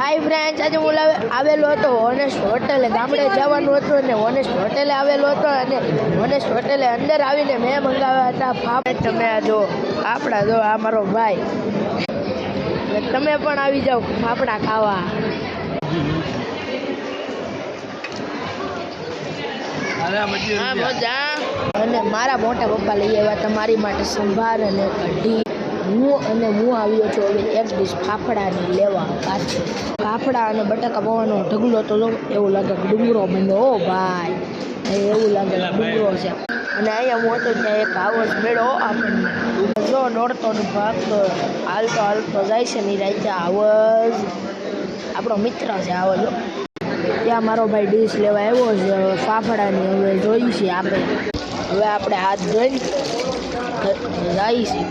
Hi friends, આજે હું આવેલો હતો ઓનેસ્ટ હોટેલે. ગામડે જવાનું હતું અને ઓનેસ્ટ હોટેલે આવેલો હતો અને ઓનેસ્ટ હોટેલે અંદર આવીને મેં મંગાવ્યા હતા ફાફડા. તમે આ જો ફાફડા જો, આ મારો ભાઈ. તમે પણ આવી જાઓ ફાફડા ખાવા. અને મારા મોટા પપ્પા લઈ આવ્યા તમારી માટે સંભાર અને કઢી. હું આવ્યો છું હવે એક ડીશ ફાફડાની લેવા પાછી. ફાફડા અને બટાકા પૌવાનો ઢગલો તો એવું લાગે ડુંગરો બન્યો. ઓ ભાઈ, એવું લાગે ડુંગરો છે. અને અહીંયા હું હતો ત્યાં એક આવો જ મેળો આપણને જો દોડતો ભાગતો હાલતો જાય છે. ની રાતે આવો જ આપણો મિત્ર છે. આવો જો ત્યાં મારો ભાઈ ડીશ લેવા આવ્યો છે ફાફડાની. હવે જોઈ છે આપણે હાથ ધોઈને જઈશું.